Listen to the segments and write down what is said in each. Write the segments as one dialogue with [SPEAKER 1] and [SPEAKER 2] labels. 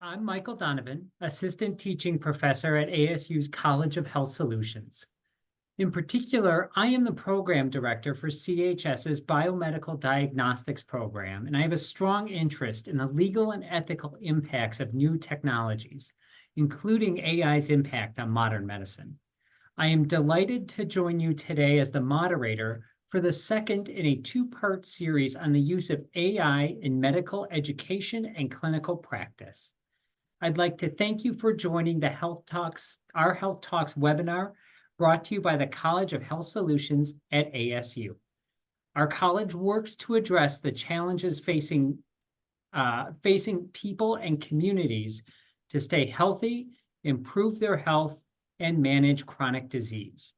[SPEAKER 1] I'm Michael Donovan, Assistant Teaching Professor at ASU's College of Health Solutions. In particular, I am the Program Director for CHS's Biomedical Diagnostics Program, and I have a strong interest in the legal and ethical impacts of new technologies, including AI's impact on modern medicine. I am delighted to join you today as the moderator for the second in a two-part series on the use of AI in medical education and clinical practice. I'd like to thank you for joining our Health Talks webinar brought to you by the College of Health Solutions at ASU. Our college works to address the challenges facing people and communities to stay healthy, improve their health, and manage chronic disease.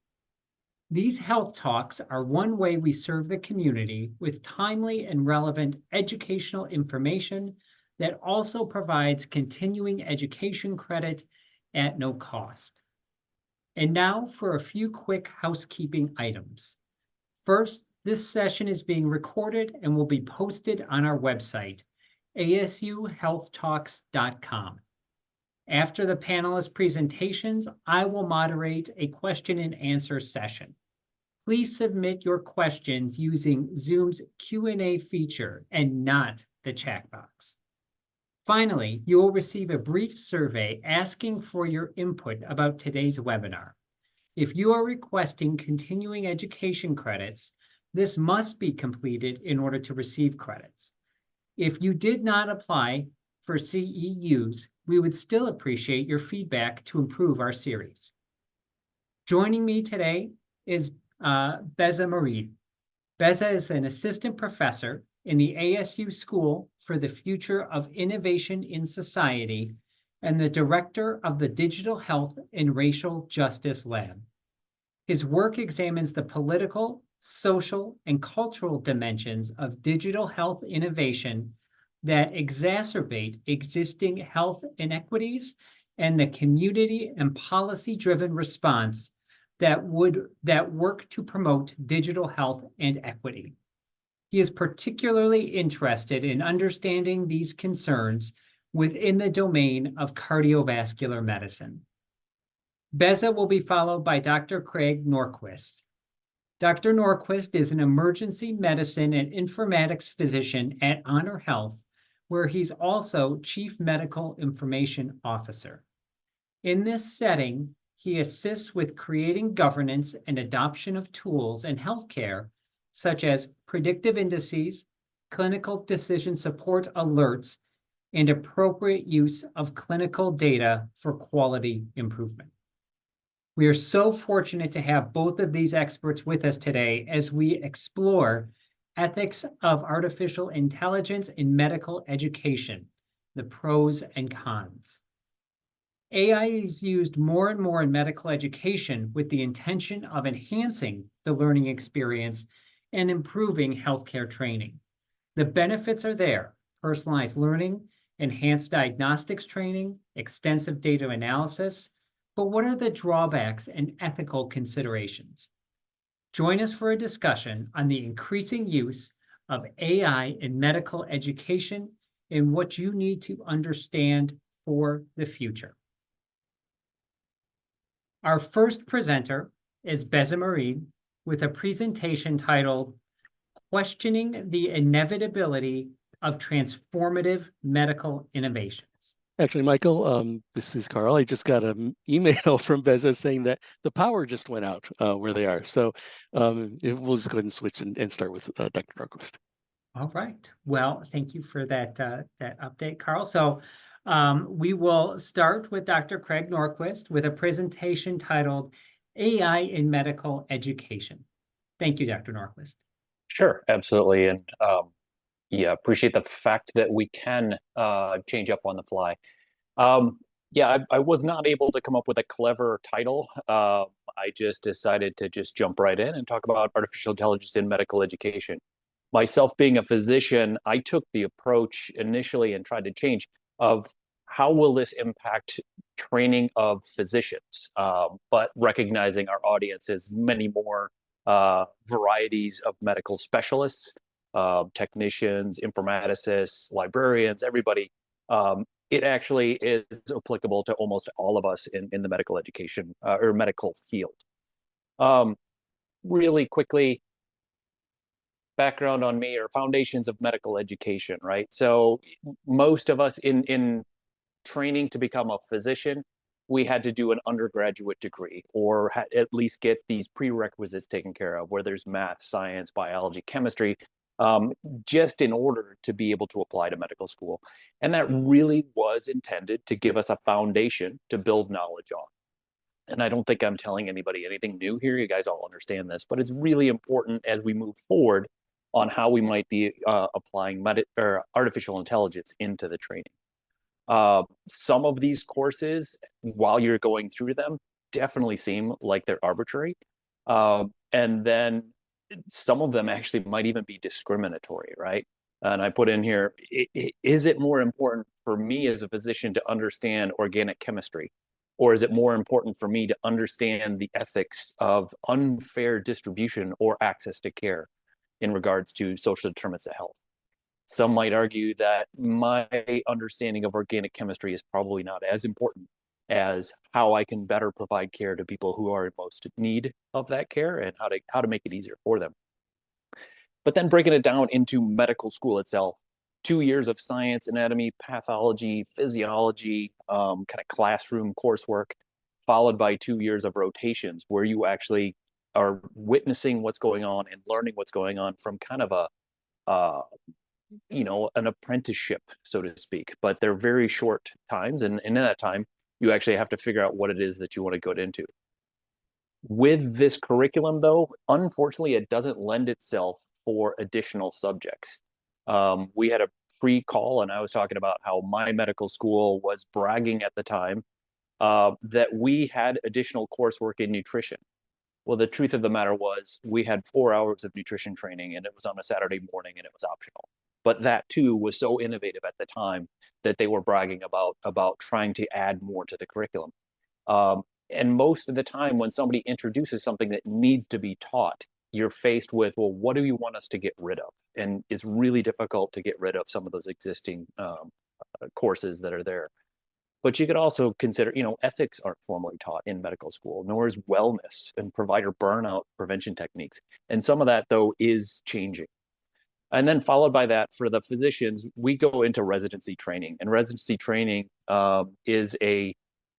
[SPEAKER 1] These health talks are one way we serve the community with timely and relevant educational information that also provides continuing education credit at no cost. And now for a few quick housekeeping items. First, this session is being recorded and will be posted on our website, asuhealthtalks.com. After the panelist presentations, I will moderate a question and answer session. Please submit your questions using Zoom's Q&A feature and not the chat box. Finally, you will receive a brief survey asking for your input about today's webinar. If you are requesting continuing education credits, this must be completed in order to receive credits. If you did not apply for CEUs, we would still appreciate your feedback to improve our series. Joining me today is Beza Merid. Beza is an assistant professor in the ASU School for the Future of Innovation in Society and the director of the Digital Health and Racial Justice Lab. His work examines the political, social, and cultural dimensions of digital health innovation that exacerbate existing health inequities and the community and policy-driven response that work to promote digital health and equity. He is particularly interested in understanding these concerns within the domain of cardiovascular medicine. Beza will be followed by Dr. Craig Norquist. Dr. Norquist is an emergency medicine and informatics physician at HonorHealth, where he's also Chief Medical Information Officer. In this setting, he assists with creating governance and adoption of tools in healthcare, such as predictive indices, clinical decision support alerts, and appropriate use of clinical data for quality improvement. We are so fortunate to have both of these experts with us today as we explore ethics of artificial intelligence in medical education, the pros and cons. AI is used more and more in medical education with the intention of enhancing the learning experience and improving healthcare training. The benefits are there: personalized learning, enhanced diagnostics training, extensive data analysis. But what are the drawbacks and ethical considerations? Join us for a discussion on the increasing use of AI in medical education and what you need to understand for the future. Our first presenter is Beza Merid with a presentation titled Questioning the Inevitability of Transformative Medical Innovations.
[SPEAKER 2] Actually, Michael, this is Carl. I just got an email from Beza saying that the power just went out where they are. So we'll just go ahead and switch and start with Dr. Norquist.
[SPEAKER 1] All right. Well, thank you for that update, Carl. So we will start with Dr. Craig Norquist with a presentation titled AI in Medical Education. Thank you, Dr. Norquist.
[SPEAKER 3] Sure, absolutely. And yeah, appreciate the fact that we can change up on the fly. Yeah, I was not able to come up with a clever title. I just decided to just jump right in and talk about artificial intelligence in medical education. Myself being a physician, I took the approach initially and tried to change of how will this impact training of physicians, but recognizing our audience as many more varieties of medical specialists, technicians, informaticists, librarians, everybody it actually is applicable to almost all of us in the medical education or medical field. Really quickly, background on me or foundations of medical education, right? So most of us in training to become a physician, we had to do an undergraduate degree or at least get these prerequisites taken care of, where there's math, science, biology, chemistry, just in order to be able to apply to medical school. And that really was intended to give us a foundation to build knowledge on. And I don't think I'm telling anybody anything new here. You guys all understand this, but it's really important as we move forward on how we might be applying artificial intelligence into the training. Some of these courses, while you're going through them, definitely seem like they're arbitrary. And then some of them actually might even be discriminatory, right? And I put in here, is it more important for me as a physician to understand organic chemistry? Or is it more important for me to understand the ethics of unfair distribution or access to care in regards to social determinants of health? Some might argue that my understanding of organic chemistry is probably not as important as how I can better provide care to people who are in most need of that care and how to make it easier for them. But then breaking it down into medical school itself, 2 years of science, anatomy, pathology, physiology, kind of classroom coursework, followed by 2 years of rotations where you actually are witnessing what's going on and learning what's going on from kind of an apprenticeship, so to speak, but they're very short times. And in that time, you actually have to figure out what it is that you want to go into. With this curriculum, though, unfortunately, it doesn't lend itself for additional subjects. We had a pre-call, and I was talking about how my medical school was bragging at the time that we had additional coursework in nutrition. Well, the truth of the matter was we had 4 hours of nutrition training, and it was on a Saturday morning, and it was optional. But that too was so innovative at the time that they were bragging about trying to add more to the curriculum. And most of the time when somebody introduces something that needs to be taught, you're faced with, well, what do you want us to get rid of? And it's really difficult to get rid of some of those existing courses that are there. But you could also consider, ethics aren't formally taught in medical school, nor is wellness and provider burnout prevention techniques. And some of that, though, is changing. And then followed by that, for the physicians, we go into residency training. And residency training is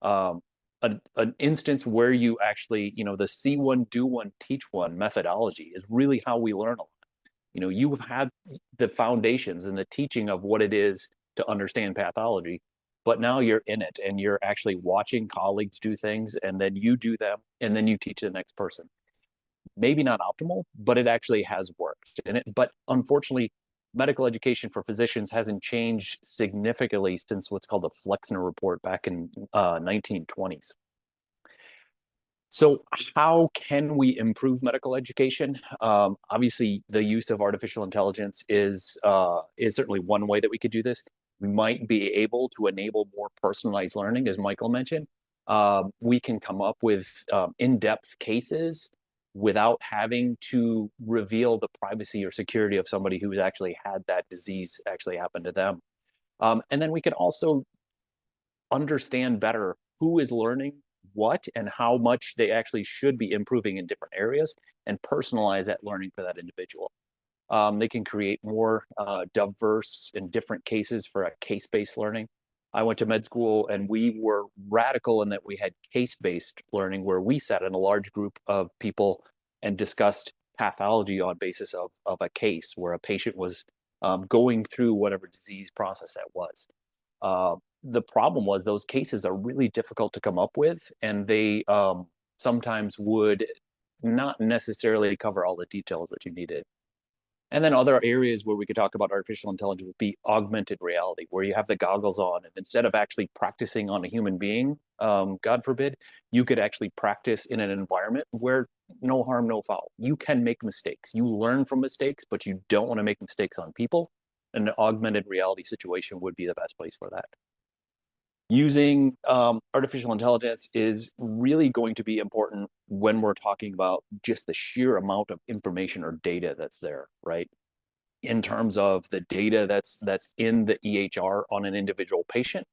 [SPEAKER 3] an instance where you actually, the see one, do one, teach one methodology is really how we learn a lot. You've had the foundations and the teaching of what it is to understand pathology, but now you're in it and you're actually watching colleagues do things, and then you do them, and then you teach the next person. Maybe not optimal, but it actually has worked. But unfortunately, medical education for physicians hasn't changed significantly since what's called the Flexner Report back in 1920s. So how can we improve medical education? Obviously, the use of artificial intelligence is certainly one way that we could do this. We might be able to enable more personalized learning, as Michael mentioned. We can come up with in-depth cases without having to reveal the privacy or security of somebody who's actually had that disease actually happen to them. And then we can also understand better who is learning what and how much they actually should be improving in different areas and personalize that learning for that individual. They can create more diverse and different cases for a case-based learning. I went to med school and we were radical in that we had case-based learning where we sat in a large group of people and discussed pathology on basis of a case where a patient was going through whatever disease process that was. The problem was those cases are really difficult to come up with, and they sometimes would not necessarily cover all the details that you needed. And then other areas where we could talk about artificial intelligence would be augmented reality, where you have the goggles on, and instead of actually practicing on a human being, God forbid, you could actually practice in an environment where no harm, no foul. You can make mistakes. You learn from mistakes, but you don't want to make mistakes on people. An augmented reality situation would be the best place for that. Using artificial intelligence is really going to be important when we're talking about just the sheer amount of information or data that's there, right? In terms of the data that's in the EHR on an individual patient,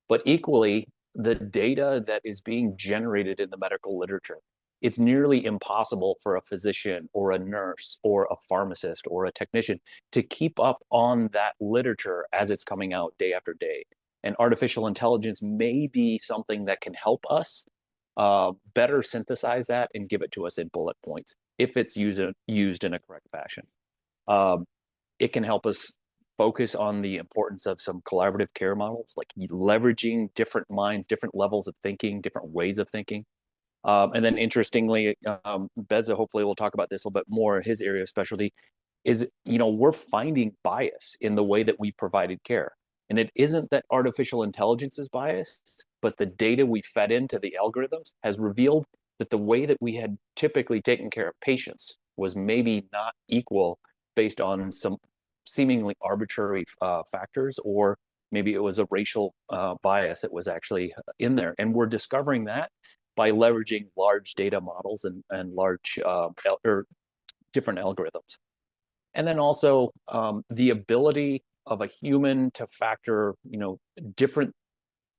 [SPEAKER 3] But equally, the data that is being generated in the medical literature, it's nearly impossible for a physician or a nurse or a pharmacist or a technician to keep up on that literature as it's coming out day after day. And artificial intelligence may be something that can help us better synthesize that and give it to us in bullet points if it's used in a correct fashion. It can help us focus on the importance of some collaborative care models, like leveraging different minds, different levels of thinking, different ways of thinking. And then interestingly, Beza hopefully will talk about this a little bit more. His area of specialty is, we're finding bias in the way that we provided care. And it isn't that artificial intelligence is biased, but the data we fed into the algorithms has revealed that the way that we had typically taken care of patients was maybe not equal based on some seemingly arbitrary factors, or maybe it was a racial bias that was actually in there. And we're discovering that by leveraging large data models and large or different algorithms. And then also the ability of a human to factor, different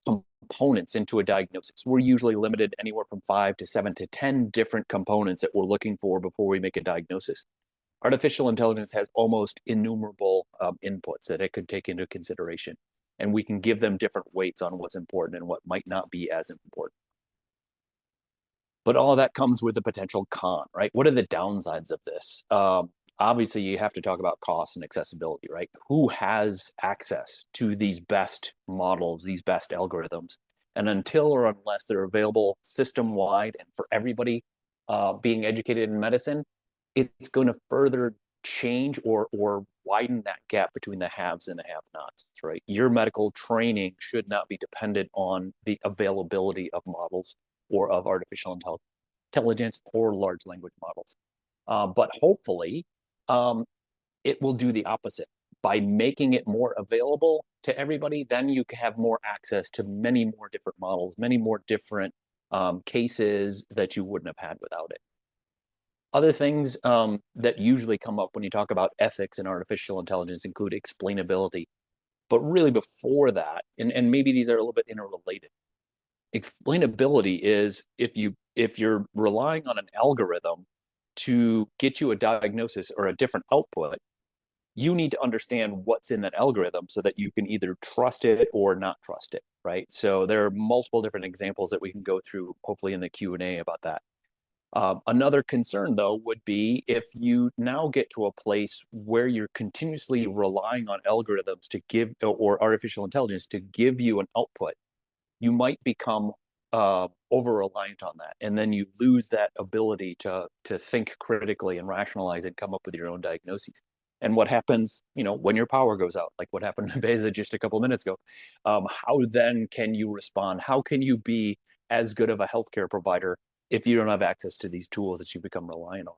[SPEAKER 3] components into a diagnosis. We're usually limited anywhere from 5 to 7 to 10 different components that we're looking for before we make a diagnosis. Artificial intelligence has almost innumerable inputs that it could take into consideration, and we can give them different weights on what's important and what might not be as important. But all of that comes with a potential con, right? What are the downsides of this? Obviously, you have to talk about cost and accessibility, right? Who has access to these best models, these best algorithms? And until or unless they're available system-wide and for everybody being educated in medicine, it's going to further change or widen that gap between the haves and the have-nots, right? Your medical training should not be dependent on the availability of models or of artificial intelligence or large language models. But hopefully, it will do the opposite. By making it more available to everybody, then you can have more access to many more different models, many more different cases that you wouldn't have had without it. Other things that usually come up when you talk about ethics and artificial intelligence include explainability. But really before that, and maybe these are a little bit interrelated, explainability is if you're relying on an algorithm to get you a diagnosis or a different output, you need to understand what's in that algorithm so that you can either trust it or not trust it, right? So there are multiple different examples that we can go through, hopefully in the Q&A about that. Another concern, though, would be if you now get to a place where you're continuously relying on algorithms to give, or artificial intelligence to give you an output, you might become over-reliant on that. And then you lose that ability to think critically and rationalize and come up with your own diagnoses. And what happens, when your power goes out, like what happened to Beza just a couple of minutes ago, how then can you respond? How can you be as good of a healthcare provider if you don't have access to these tools that you become reliant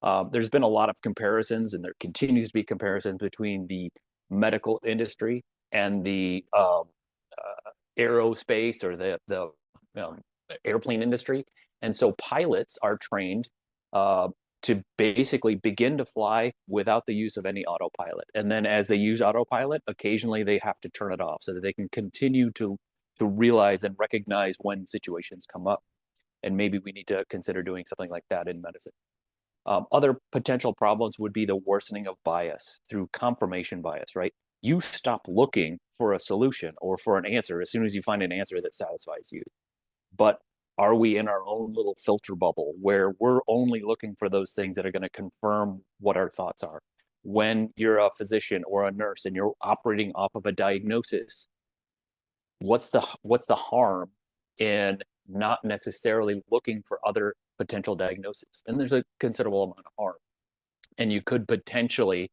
[SPEAKER 3] on? There's been a lot of comparisons, and there continues to be comparisons between the medical industry and the aerospace or the airplane industry. And so pilots are trained to basically begin to fly without the use of any autopilot. And then as they use autopilot, occasionally they have to turn it off so that they can continue to realize and recognize when situations come up. And maybe we need to consider doing something like that in medicine. Other potential problems would be the worsening of bias through confirmation bias, right? You stop looking for a solution or for an answer as soon as you find an answer that satisfies you. But are we in our own little filter bubble where we're only looking for those things that are going to confirm what our thoughts are? When you're a physician or a nurse and you're operating off of a diagnosis, what's the harm in not necessarily looking for other potential diagnoses? And there's a considerable amount of harm. And you could potentially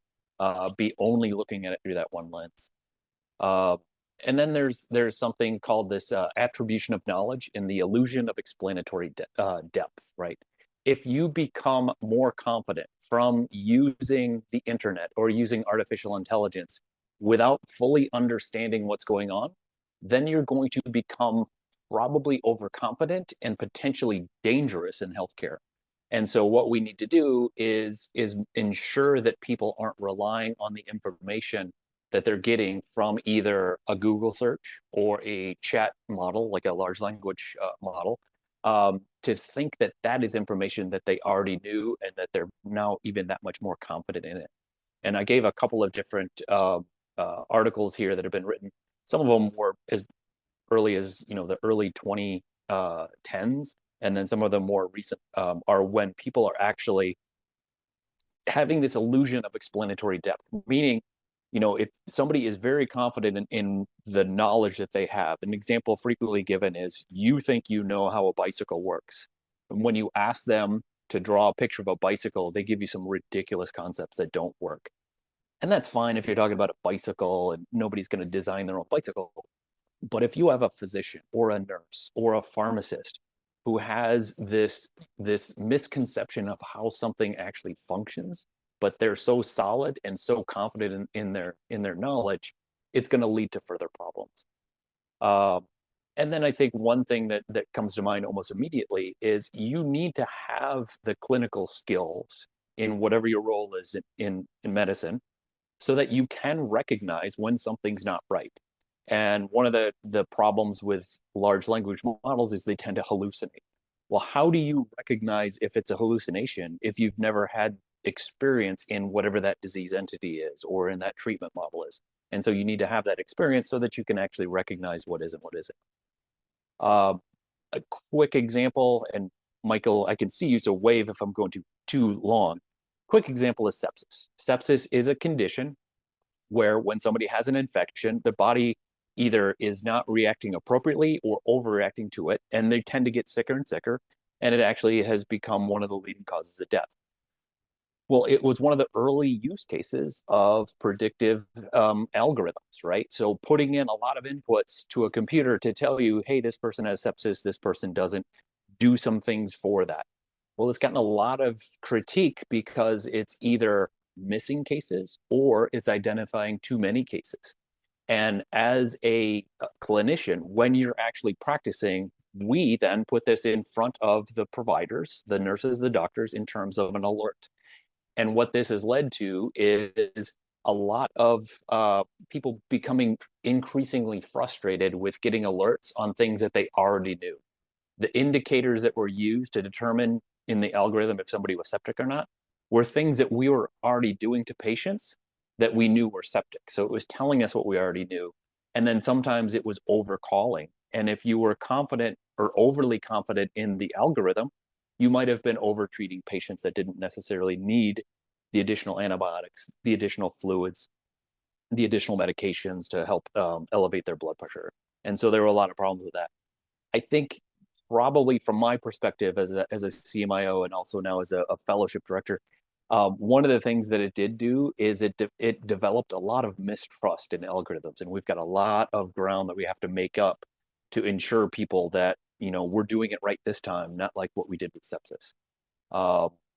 [SPEAKER 3] be only looking at it through that one lens. And then there's something called this attribution of knowledge and the illusion of explanatory depth, right? If you become more confident from using the internet or using artificial intelligence without fully understanding what's going on, then you're going to become probably overconfident and potentially dangerous in healthcare. And so what we need to do is ensure that people aren't relying on the information that they're getting from either a Google search or a chat model, like a large language model, to think that that is information that they already knew and that they're now even that much more confident in it. And I gave a couple of different articles here that have been written. Some of them were as early as, you know, the early 2010s, and then some of them more recent are when people are actually having this illusion of explanatory depth, meaning, you know, if somebody is very confident in the knowledge that they have. An example frequently given is, you think you know how a bicycle works. And when you ask them to draw a picture of a bicycle, they give you some ridiculous concepts that don't work. And that's fine if you're talking about a bicycle and nobody's going to design their own bicycle. But if you have a physician or a nurse or a pharmacist who has this misconception of how something actually functions, but they're so solid and so confident in their knowledge, it's going to lead to further problems. And then I think one thing that comes to mind almost immediately is, you need to have the clinical skills in whatever your role is in medicine, so that you can recognize when something's not right. And one of the problems with large language models is they tend to hallucinate. Well, how do you recognize if it's a hallucination if you've never had experience in whatever that disease entity is or in that treatment model is? And so you need to have that experience so that you can actually recognize what is and what isn't. A quick example, and Michael, I can see you, so wave if I'm going too long. Quick example is sepsis. Sepsis is a condition where when somebody has an infection, the body either is not reacting appropriately or overreacting to it, and they tend to get sicker and sicker, and it actually has become one of the leading causes of death. Well, it was one of the early use cases of predictive algorithms, right? So putting in a lot of inputs to a computer to tell you, hey, this person has sepsis, this person doesn't, do some things for that. Well, it's gotten a lot of critique because it's either missing cases or it's identifying too many cases. And as a clinician, when you're actually practicing, we then put this in front of the providers, the nurses, the doctors, in terms of an alert. And what this has led to is a lot of people becoming increasingly frustrated with getting alerts on things that they already knew. The indicators that were used to determine in the algorithm if somebody was septic or not were things that we were already doing to patients that we knew were septic. So it was telling us what we already knew. And then sometimes it was overcalling. And if you were confident or overly confident in the algorithm, you might have been over-treating patients that didn't necessarily need the additional antibiotics, the additional fluids, the additional medications to help elevate their blood pressure. And so there were a lot of problems with that. I think probably from my perspective as a CMIO and also now as a fellowship director, one of the things that it did do is it developed a lot of mistrust in algorithms. And we've got a lot of ground that we have to make up to ensure people that, you know, we're doing it right this time, not like what we did with sepsis.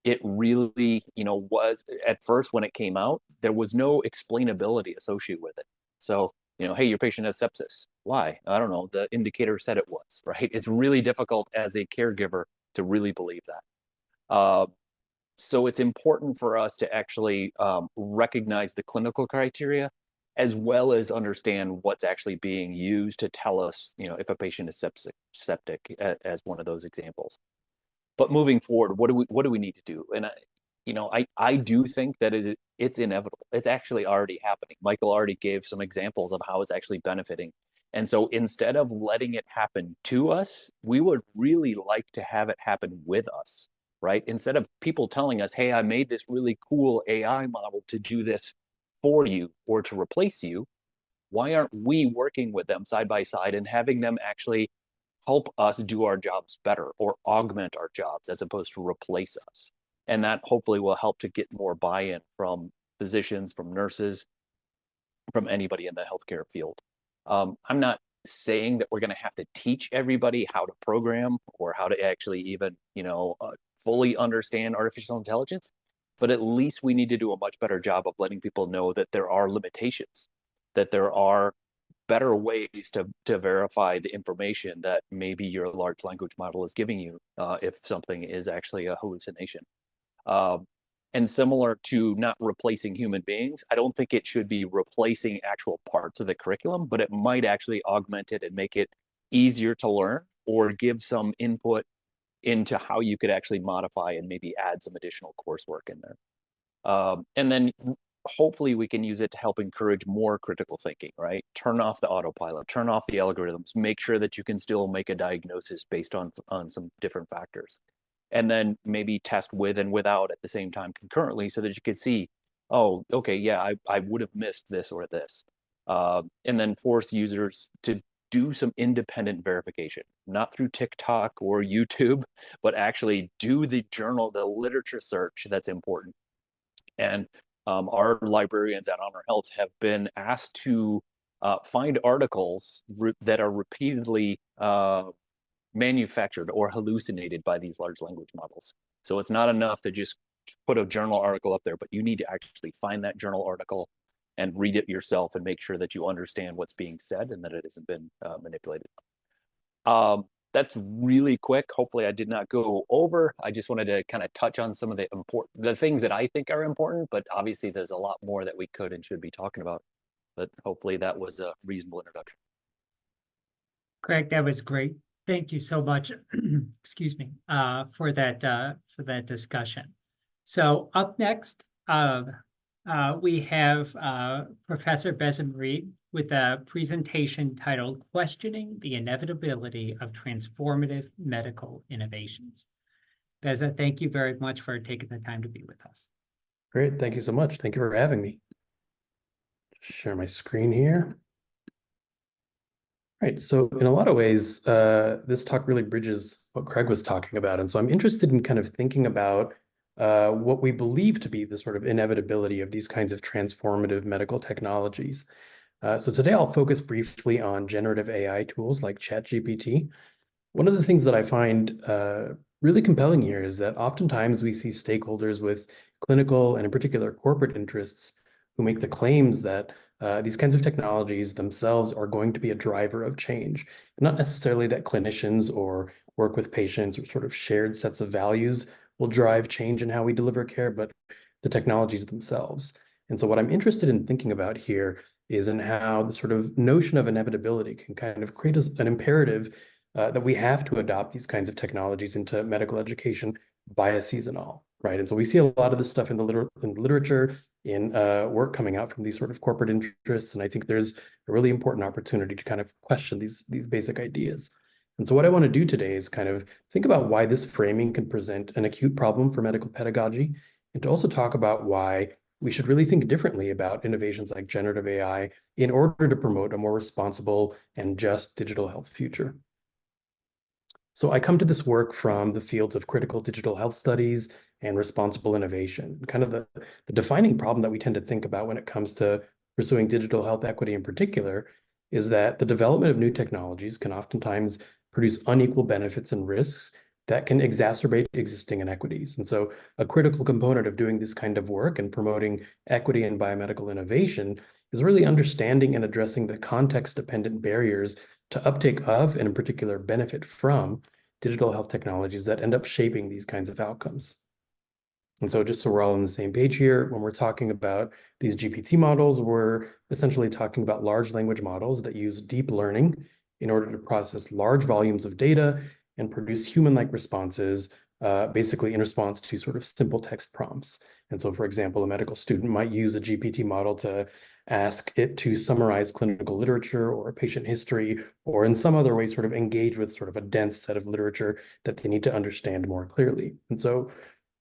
[SPEAKER 3] It really, you know, was at first when it came out, there was no explainability associated with it. So, you know, hey, your patient has sepsis. Why? I don't know. The indicator said it was, right? It's really difficult as a caregiver to really believe that. So it's important for us to actually recognize the clinical criteria as well as understand what's actually being used to tell us, you know, if a patient is septic as one of those examples. But moving forward, what do we need to do? And I do think that it's inevitable. It's actually already happening. Michael already gave some examples of how it's actually benefiting. And so instead of letting it happen to us, we would really like to have it happen with us, right? Instead of people telling us, hey, I made this really cool AI model to do this for you or to replace you, why aren't we working with them side by side and having them actually help us do our jobs better or augment our jobs as opposed to replace us? And that hopefully will help to get more buy-in from physicians, from nurses, from anybody in the healthcare field. I'm not saying that we're going to have to teach everybody how to program or how to actually even, fully understand artificial intelligence, but at least we need to do a much better job of letting people know that there are limitations, that there are better ways to verify the information that maybe your large language model is giving you if something is actually a hallucination. And similar to not replacing human beings, I don't think it should be replacing actual parts of the curriculum, but it might actually augment it and make it easier to learn or give some input into how you could actually modify and maybe add some additional coursework in there. And then hopefully we can use it to help encourage more critical thinking, right? Turn off the autopilot, turn off the algorithms, make sure that you can still make a diagnosis based on some different factors. And then maybe test with and without at the same time concurrently so that you could see, oh, okay, yeah, I would have missed this or this. And then force users to do some independent verification, not through TikTok or YouTube, but actually do the literature search that's important. And our librarians at HonorHealth have been asked to find articles that are repeatedly manufactured or hallucinated by these large language models. So it's not enough to just put a journal article up there, but you need to actually find that journal article and read it yourself and make sure that you understand what's being said and that it hasn't been manipulated. That's really quick. Hopefully I did not go over. I just wanted to kind of touch on some of the things that I think are important, but obviously there's a lot more that we could and should be talking about. But hopefully that was a reasonable introduction.
[SPEAKER 1] Greg, that was great. Thank you so much, excuse me, for that discussion. So up next, we have Professor Beza Merid with a presentation titled Questioning the Inevitability of Transformative Medical Innovations. Beza, thank you very much for taking the time to be with us.
[SPEAKER 4] Great, thank you so much. Thank you for having me. Share my screen here. Right, so in a lot of ways, this talk really bridges what Craig was talking about. And so I'm interested in kind of thinking about what we believe to be the sort of inevitability of these kinds of transformative medical technologies. So today I'll focus briefly on generative AI tools like ChatGPT. One of the things that I find really compelling here is that oftentimes we see stakeholders with clinical and in particular corporate interests who make the claims that these kinds of technologies themselves are going to be a driver of change. Not necessarily that clinicians or work with patients or sort of shared sets of values will drive change in how we deliver care, but the technologies themselves. And so what I'm interested in thinking about here is in how the sort of notion of inevitability can kind of create an imperative that we have to adopt these kinds of technologies into medical education via seasonal, right? And so we see a lot of this stuff in the literature, in work coming out from these sort of corporate interests. And I think there's a really important opportunity to kind of question these basic ideas. And so what I want to do today is kind of think about why this framing can present an acute problem for medical pedagogy, and to also talk about why we should really think differently about innovations like generative AI in order to promote a more responsible and just digital health future. So I come to this work from the fields of critical digital health studies and responsible innovation. Kind of the defining problem that we tend to think about when it comes to pursuing digital health equity in particular is that the development of new technologies can oftentimes produce unequal benefits and risks that can exacerbate existing inequities. And so a critical component of doing this kind of work and promoting equity in biomedical innovation is really understanding and addressing the context-dependent barriers to uptake of, and in particular benefit from, digital health technologies that end up shaping these kinds of outcomes. And so just so we're all on the same page here, when we're talking about these GPT models, we're essentially talking about large language models that use deep learning in order to process large volumes of data and produce human-like responses, basically in response to sort of simple text prompts. And so, for example, a medical student might use a GPT model to ask it to summarize clinical literature or a patient history, or in some other way sort of engage with sort of a dense set of literature that they need to understand more clearly. And so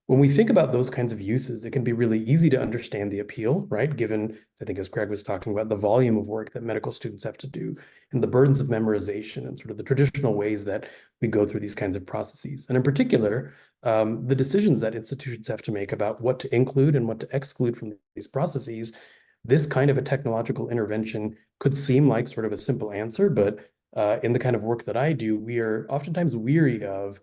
[SPEAKER 4] when we think about those kinds of uses, it can be really easy to understand the appeal, right? Given, I think as Craig was talking about, the volume of work that medical students have to do and the burdens of memorization and sort of the traditional ways that we go through these kinds of processes. And in particular, the decisions that institutions have to make about what to include and what to exclude from these processes, this kind of a technological intervention could seem like sort of a simple answer, but in the kind of work that I do, we are oftentimes weary of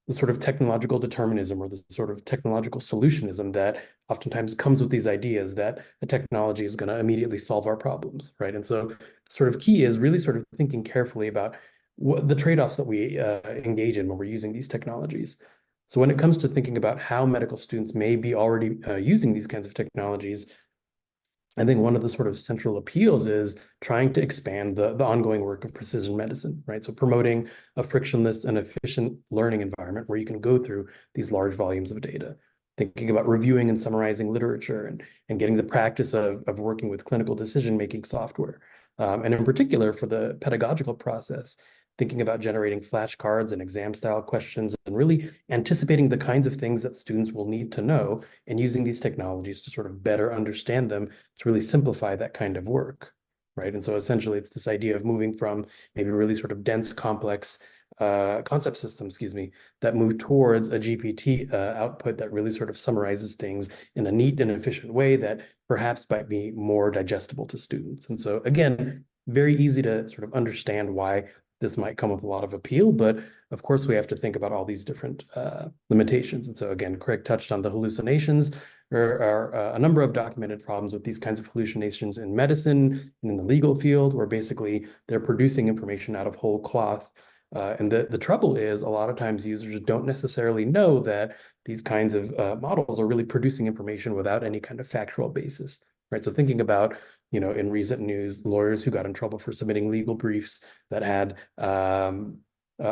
[SPEAKER 4] the sort of technological determinism or the sort of technological solutionism that oftentimes comes with these ideas that a technology is going to immediately solve our problems, right? And so the sort of key is really sort of thinking carefully about what the trade-offs that we engage in when we're using these technologies. So when it comes to thinking about how medical students may be already using these kinds of technologies, I think one of the sort of central appeals is trying to expand the ongoing work of precision medicine, right? So promoting a frictionless and efficient learning environment where you can go through these large volumes of data, thinking about reviewing and summarizing literature and getting the practice of working with clinical decision-making software. And in particular, for the pedagogical process, thinking about generating flashcards and exam-style questions and really anticipating the kinds of things that students will need to know and using these technologies to sort of better understand them to really simplify that kind of work, right? And so essentially it's this idea of moving from maybe really sort of dense, complex concept systems, excuse me, that move towards a GPT output that really sort of summarizes things in a neat and efficient way that perhaps might be more digestible to students. And so again, very easy to sort of understand why this might come with a lot of appeal, but of course we have to think about all these different limitations. And so again, Craig touched on the hallucinations. There are a number of documented problems with these kinds of hallucinations in medicine and in the legal field, where basically they're producing information out of whole cloth. And the trouble is a lot of times users don't necessarily know that these kinds of models are really producing information without any kind of factual basis, right? So thinking about, in recent news, lawyers who got in trouble for submitting legal briefs that had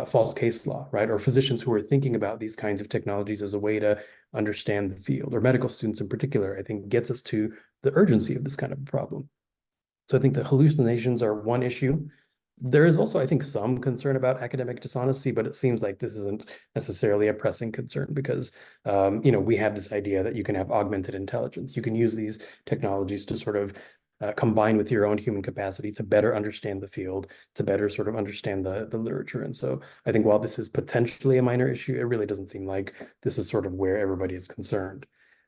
[SPEAKER 4] false case law, right? Or physicians who are thinking about these kinds of technologies as a way to understand the field, or medical students in particular, I think gets us to the urgency of this kind of a problem. So I think the hallucinations are one issue. There is also, I think, some concern about academic dishonesty, but it seems like this isn't necessarily a pressing concern because, we have this idea that you can have augmented intelligence. You can use these technologies to sort of combine with your own human capacity to better understand the field, to better sort of understand the literature. And so I think while this is potentially a minor issue, it really doesn't seem like this is sort of where everybody is concerned.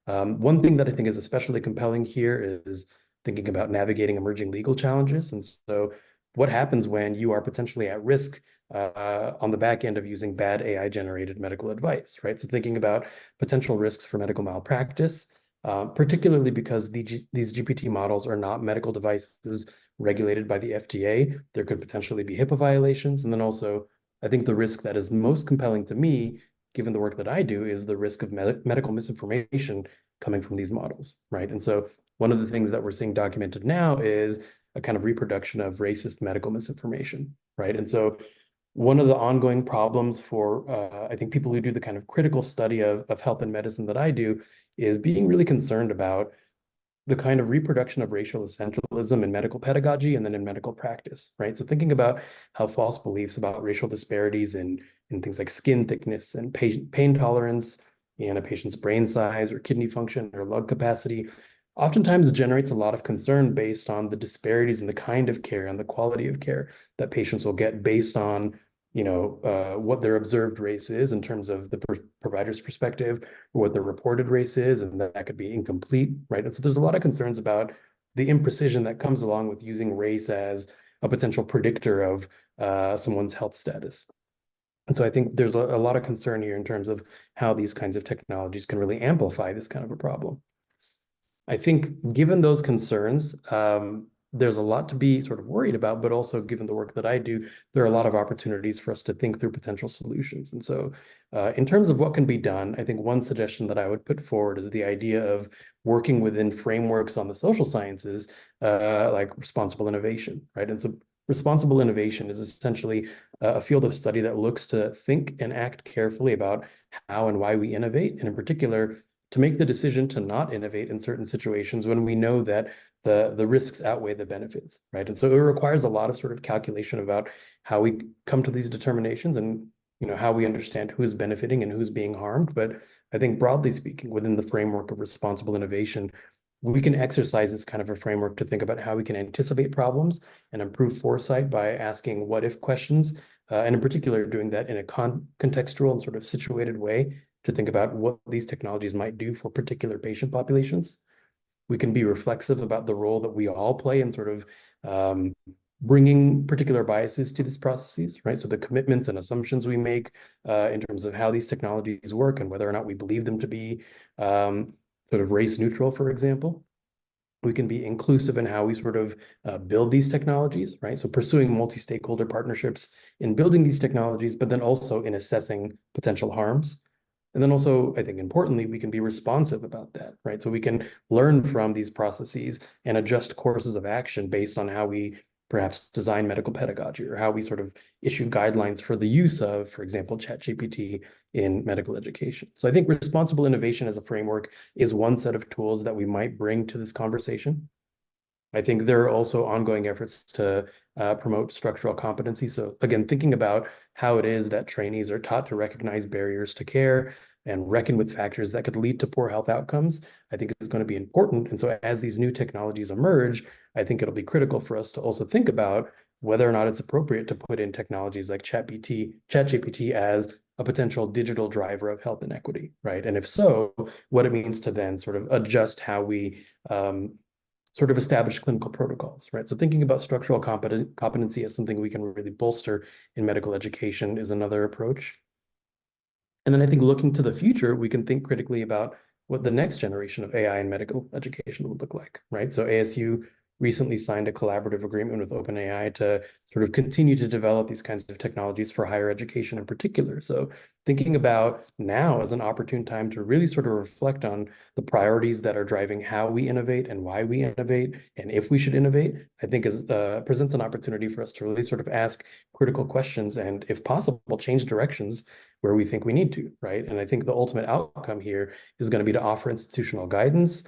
[SPEAKER 4] One thing that I think is especially compelling here is thinking about navigating emerging legal challenges. And so what happens when you are potentially at risk on the back end of using bad AI-generated medical advice, right? So thinking about potential risks for medical malpractice, particularly because these GPT models are not medical devices regulated by the FDA. There could potentially be HIPAA violations. And then also, I think the risk that is most compelling to me, given the work that I do, is the risk of medical misinformation coming from these models, right? And so one of the things that we're seeing documented now is a kind of reproduction of racist medical misinformation, right? And so one of the ongoing problems for, I think, people who do the kind of critical study of health and medicine that I do is being really concerned about the kind of reproduction of racial essentialism in medical pedagogy and then in medical practice, right? So thinking about how false beliefs about racial disparities in things like skin thickness and pain tolerance and a patient's brain size or kidney function or lung capacity oftentimes generates a lot of concern based on the disparities in the kind of care and the quality of care that patients will get based on what their observed race is in terms of the provider's perspective, or what their reported race is, and that could be incomplete, right? And so there's a lot of concerns about the imprecision that comes along with using race as a potential predictor of someone's health status. And so I think there's a lot of concern here in terms of how these kinds of technologies can really amplify this kind of a problem. I think given those concerns, there's a lot to be sort of worried about, but also given the work that I do, there are a lot of opportunities for us to think through potential solutions. And so in terms of what can be done, I think one suggestion that I would put forward is the idea of working within frameworks on the social sciences, like responsible innovation, right? And so responsible innovation is essentially a field of study that looks to think and act carefully about how and why we innovate, and in particular, to make the decision to not innovate in certain situations when we know that the risks outweigh the benefits, right? And so it requires a lot of sort of calculation about how we come to these determinations and how we understand who is benefiting and who's being harmed. But I think broadly speaking, within the framework of responsible innovation, we can exercise this kind of a framework to think about how we can anticipate problems and improve foresight by asking what if questions, and in particular doing that in a contextual and sort of situated way to think about what these technologies might do for particular patient populations. We can be reflexive about the role that we all play in sort of bringing particular biases to these processes, right? So the commitments and assumptions we make in terms of how these technologies work and whether or not we believe them to be sort of race neutral, for example. We can be inclusive in how we sort of build these technologies, right? So pursuing multi-stakeholder partnerships in building these technologies, but then also in assessing potential harms. And then also, I think importantly, we can be responsive about that, right? So we can learn from these processes and adjust courses of action based on how we perhaps design medical pedagogy or how we sort of issue guidelines for the use of, for example, ChatGPT in medical education. So I think responsible innovation as a framework is one set of tools that we might bring to this conversation. I think there are also ongoing efforts to promote structural competency. So again, thinking about how it is that trainees are taught to recognize barriers to care and reckon with factors that could lead to poor health outcomes, I think is going to be important. And so as these new technologies emerge, I think it'll be critical for us to also think about whether or not it's appropriate to put in technologies like ChatGPT as a potential digital driver of health inequity, right? And if so, what it means to then sort of adjust how we sort of establish clinical protocols, right? So thinking about structural competency as something we can really bolster in medical education is another approach. And then I think looking to the future, we can think critically about what the next generation of AI in medical education would look like, right? So ASU recently signed a collaborative agreement with OpenAI to sort of continue to develop these kinds of technologies for higher education in particular. So thinking about now as an opportune time to really sort of reflect on the priorities that are driving how we innovate and why we innovate and if we should innovate, I think presents an opportunity for us to really sort of ask critical questions and, if possible, change directions where we think we need to, right? And I think the ultimate outcome here is going to be to offer institutional guidance,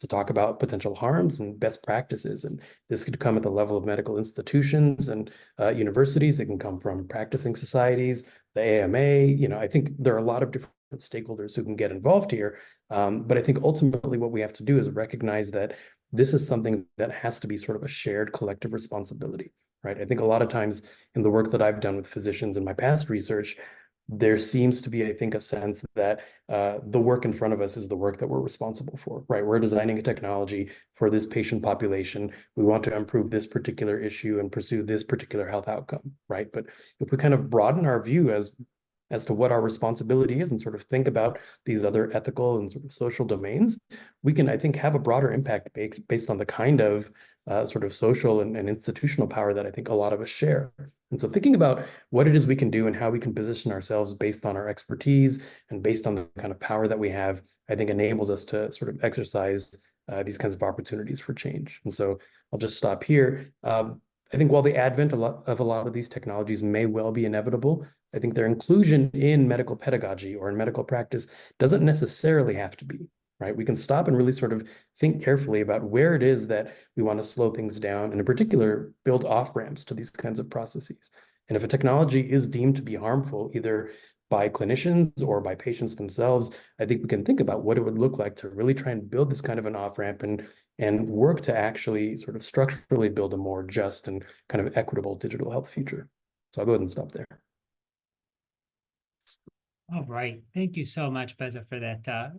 [SPEAKER 4] to talk about potential harms and best practices. And this could come at the level of medical institutions and universities. It can come from practicing societies, the AMA. I think there are a lot of different stakeholders who can get involved here. But I think ultimately what we have to do is recognize that this is something that has to be sort of a shared collective responsibility, right? I think a lot of times in the work that I've done with physicians in my past research, there seems to be, I think, a sense that the work in front of us is the work that we're responsible for, right? We're designing a technology for this patient population. We want to improve this particular issue and pursue this particular health outcome, right? But if we kind of broaden our view as to what our responsibility is and sort of think about these other ethical and sort of social domains, we can, I think, have a broader impact based on the kind of sort of social and institutional power that I think a lot of us share. And so thinking about what it is we can do and how we can position ourselves based on our expertise and based on the kind of power that we have, I think enables us to sort of exercise these kinds of opportunities for change. And so I'll just stop here. I think while the advent of a lot of these technologies may well be inevitable, I think their inclusion in medical pedagogy or in medical practice doesn't necessarily have to be, right? We can stop and really sort of think carefully about where it is that we want to slow things down, and in particular, build off-ramps to these kinds of processes. And if a technology is deemed to be harmful, either by clinicians or by patients themselves, I think we can think about what it would look like to really try and build this kind of an off-ramp and work to actually sort of structurally build a more just and kind of equitable digital health future. So I'll go ahead and stop there.
[SPEAKER 1] All right. Thank you so much, Beza, for that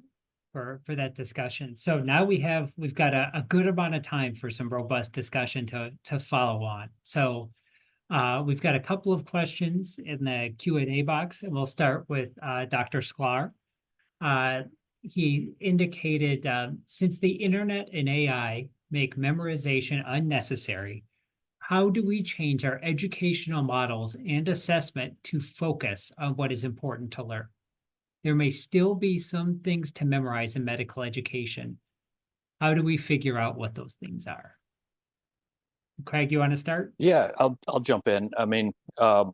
[SPEAKER 1] for that discussion. So now we've got a good amount of time for some robust discussion to follow on. So we've got a couple of questions in the Q&A box, and we'll start with Dr. Sklar. He indicated, since the internet and AI make memorization unnecessary, how do we change our educational models and assessment to focus on what is important to learn? There may still be some things to memorize in medical education. How do we figure out what those things are? Craig, you want to start?
[SPEAKER 3] Yeah, I'll jump in. I mean, I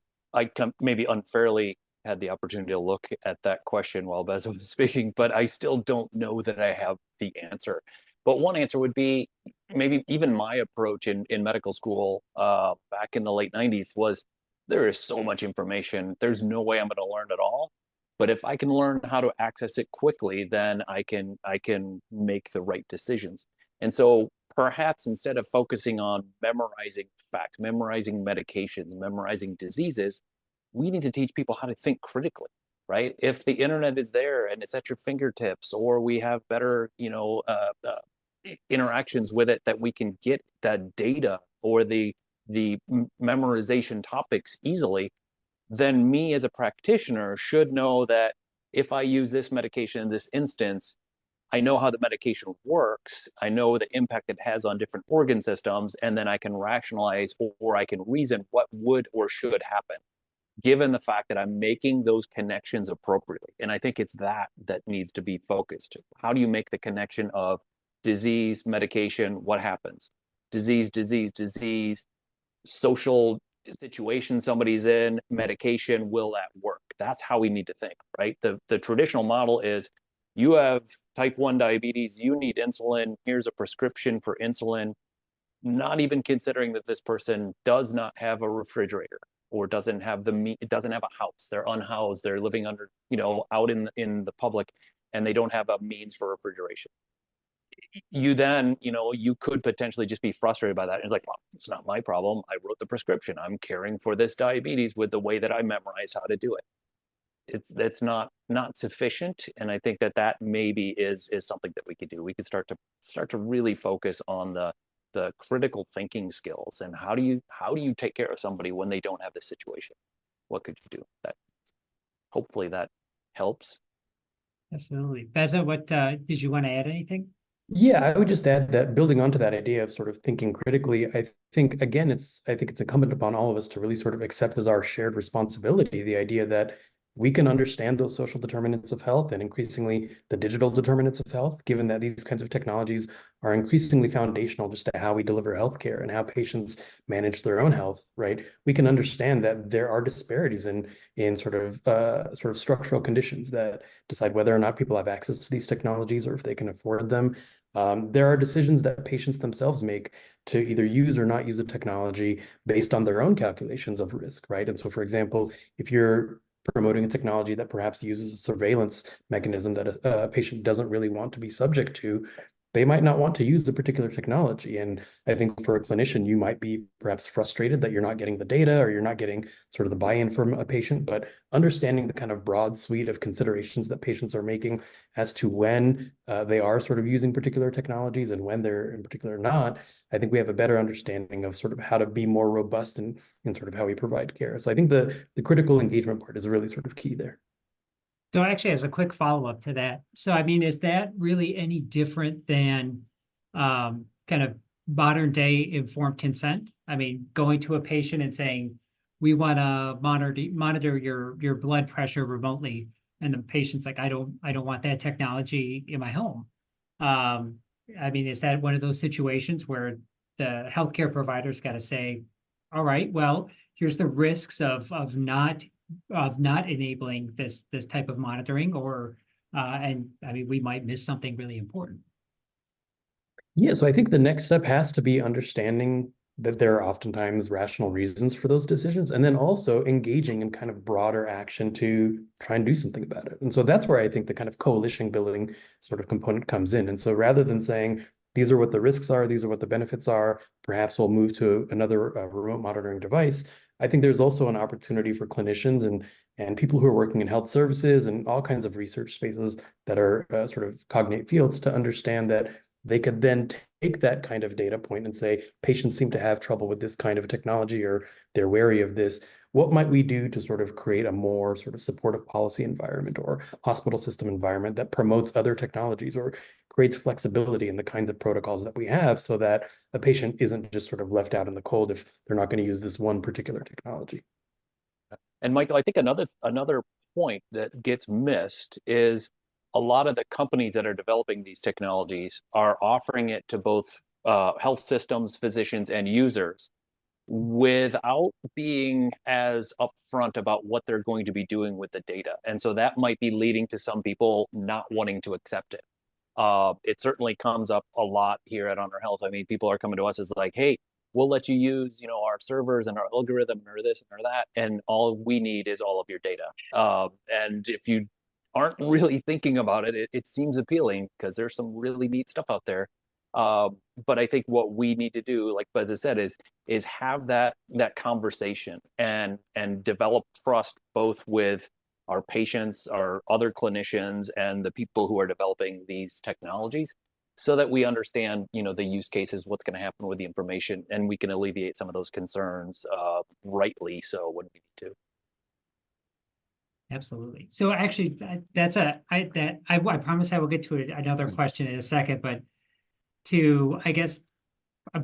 [SPEAKER 3] maybe unfairly had the opportunity to look at that question while Beza was speaking, but I still don't know that I have the answer. But one answer would be maybe even my approach in medical school back in the late 90s was, there is so much information. There's no way I'm going to learn it all. But if I can learn how to access it quickly, then I can make the right decisions. And so perhaps instead of focusing on memorizing facts, memorizing medications, memorizing diseases, we need to teach people how to think critically, right? If the internet is there and it's at your fingertips, or we have better, interactions with it, that we can get that data or the memorization topics easily, then me as a practitioner should know that if I use this medication in this instance, I know how the medication works, I know the impact it has on different organ systems, and then I can rationalize or I can reason what would or should happen. given the fact that I'm making those connections appropriately. And I think it's that needs to be focused. How do you make the connection of disease, medication, what happens? Disease, social situation somebody's in, medication, will that work? That's how we need to think, right? The traditional model is you have type 1 diabetes, you need insulin, here's a prescription for insulin, not even considering that this person does not have a refrigerator or doesn't have doesn't have a house, they're unhoused, they're living under, out in the public, and they don't have a means for refrigeration. You then, you could potentially just be frustrated by that. It's like, well, it's not my problem. I wrote the prescription. I'm caring for this diabetes with the way that I memorized how to do it. That's not sufficient. And I think that maybe is something that we could do. We could start to really focus on the critical thinking skills and how do you take care of somebody when they don't have this situation? What could you do? That hopefully that helps.
[SPEAKER 1] Absolutely. Beza, what did you want to add anything?
[SPEAKER 4] Yeah, I would just add that building onto that idea of sort of thinking critically, I think it's incumbent upon all of us to really sort of accept as our shared responsibility the idea that we can understand those social determinants of health and increasingly the digital determinants of health, given that these kinds of technologies are increasingly foundational just to how we deliver healthcare and how patients manage their own health, right? We can understand that there are disparities in sort of structural conditions that decide whether or not people have access to these technologies or if they can afford them. There are decisions that patients themselves make to either use or not use the technology based on their own calculations of risk, right? And so, for example, if you're promoting a technology that perhaps uses a surveillance mechanism that a patient doesn't really want to be subject to, they might not want to use the particular technology. And I think for a clinician, you might be perhaps frustrated that you're not getting the data or you're not getting sort of the buy-in from a patient, but understanding the kind of broad suite of considerations that patients are making as to when they are sort of using particular technologies and when they're in particular not, I think we have a better understanding of sort of how to be more robust in sort of how we provide care. So I think the critical engagement part is really sort of key there.
[SPEAKER 1] So actually, as a quick follow-up to that, so I mean, is that really any different than kind of modern day informed consent? I mean, going to a patient and saying, we want to monitor your blood pressure remotely, and the patient's like, I don't want that technology in my home. I mean, is that one of those situations where the healthcare provider's got to say, all right, well, here's the risks of not enabling this type of monitoring, or and I mean, we might miss something really important.
[SPEAKER 4] Yeah, so I think the next step has to be understanding that there are oftentimes rational reasons for those decisions, and then also engaging in kind of broader action to try and do something about it. And so that's where I think the kind of coalition building sort of component comes in. And so rather than saying, these are what the risks are, these are what the benefits are, perhaps we'll move to another remote monitoring device, I think there's also an opportunity for clinicians and people who are working in health services and all kinds of research spaces that are sort of cognate fields to understand that they could then take that kind of data point and say, patients seem to have trouble with this kind of technology or they're wary of this. What might we do to sort of create a more sort of supportive policy environment or hospital system environment that promotes other technologies or creates flexibility in the kinds of protocols that we have so that a patient isn't just sort of left out in the cold if they're not going to use this one particular technology.
[SPEAKER 3] And Michael, I think another point that gets missed is a lot of the companies that are developing these technologies are offering it to both health systems, physicians, and users without being as upfront about what they're going to be doing with the data. And so that might be leading to some people not wanting to accept it. It certainly comes up a lot here at HonorHealth. I mean, people are coming to us as like, hey, we'll let you use, our servers and our algorithm or this or that, and all we need is all of your data. And if you aren't really thinking about it, it seems appealing because there's some really neat stuff out there. But I think what we need to do, like Beza said, is have that conversation and develop trust both with our patients, our other clinicians, and the people who are developing these technologies, so that we understand, the use cases, what's going to happen with the information, and we can alleviate some of those concerns rightly so when we need to.
[SPEAKER 1] Absolutely. So actually, I promise I will get to another question in a second, but I guess,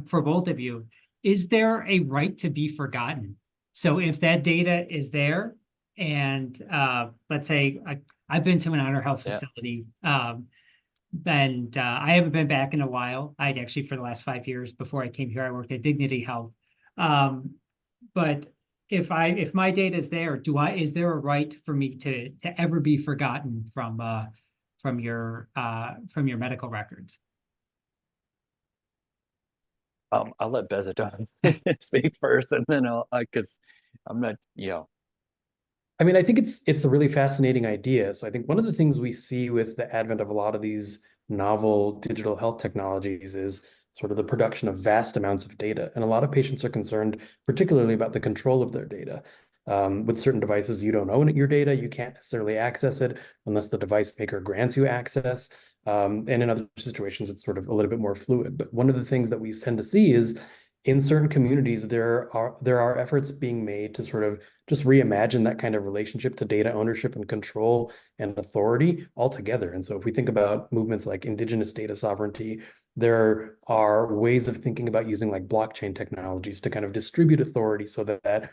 [SPEAKER 1] for both of you, is there a right to be forgotten? So if that data is there, and let's say I've been to an HonorHealth
[SPEAKER 3] Yeah.
[SPEAKER 1] facility, and I haven't been back in a while. I'd actually, for the last 5 years before I came here, I worked at Dignity Health. But if my data is there, is there a right for me to ever be forgotten from your medical records?
[SPEAKER 3] I'll let Beza Donovan speak first, and then I'll, because I'm not,
[SPEAKER 4] I mean, I think it's a really fascinating idea. So I think one of the things we see with the advent of a lot of these novel digital health technologies is sort of the production of vast amounts of data. And a lot of patients are concerned, particularly about the control of their data. With certain devices, you don't own your data. You can't necessarily access it unless the device maker grants you access. And in other situations, it's sort of a little bit more fluid. But one of the things that we tend to see is in certain communities, there are efforts being made to sort of just reimagine that kind of relationship to data ownership and control and authority altogether. And so if we think about movements like indigenous data sovereignty, there are ways of thinking about using like blockchain technologies to kind of distribute authority so that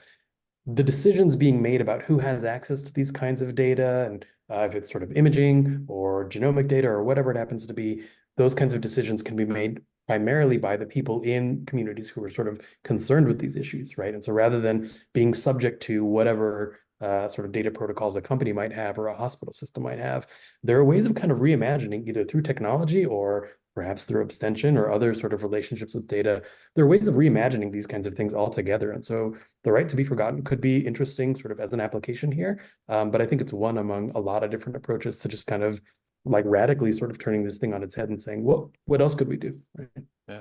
[SPEAKER 4] the decisions being made about who has access to these kinds of data, and if it's sort of imaging or genomic data or whatever it happens to be, those kinds of decisions can be made primarily by the people in communities who are sort of concerned with these issues, right? And so rather than being subject to whatever sort of data protocols a company might have or a hospital system might have, there are ways of kind of reimagining either through technology or perhaps through abstention or other sort of relationships with data. There are ways of reimagining these kinds of things altogether. And so the right to be forgotten could be interesting sort of as an application here. But I think it's one among a lot of different approaches to just kind of like radically sort of turning this thing on its head and saying, what else could we do? Right?
[SPEAKER 3] Yeah.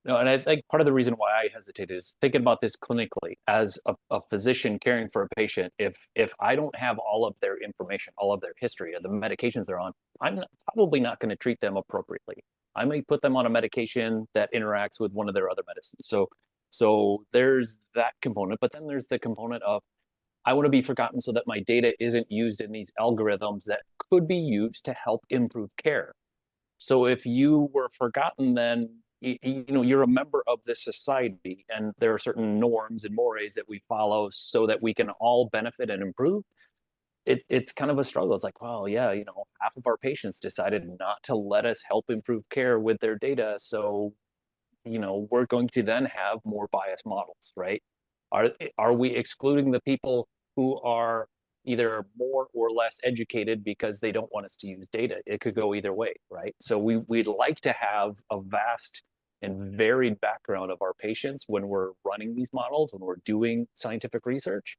[SPEAKER 3] No, and I think part of the reason why I hesitated is thinking about this clinically as a physician caring for a patient. If I don't have all of their information, all of their history, of the medications they're on, probably not going to treat them appropriately. I may put them on a medication that interacts with one of their other medicines. So there's that component, but then there's the component of I want to be forgotten so that my data isn't used in these algorithms that could be used to help improve care. So if you were forgotten, then you're a member of this society, and there are certain norms and mores that we follow so that we can all benefit and improve. It's kind of a struggle. It's like, well, yeah, half of our patients decided not to let us help improve care with their data, so we're going to then have more biased models, right? Are we excluding the people who are either more or less educated because they don't want us to use data? It could go either way, right? So we'd like to have a vast and varied background of our patients when we're running these models, when we're doing scientific research,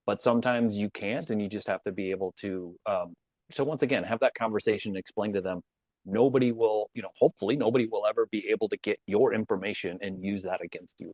[SPEAKER 3] but sometimes you can't, and you just have to be able to, so once again, have that conversation and explain to them, nobody will, hopefully nobody will ever be able to get your information and use that against you.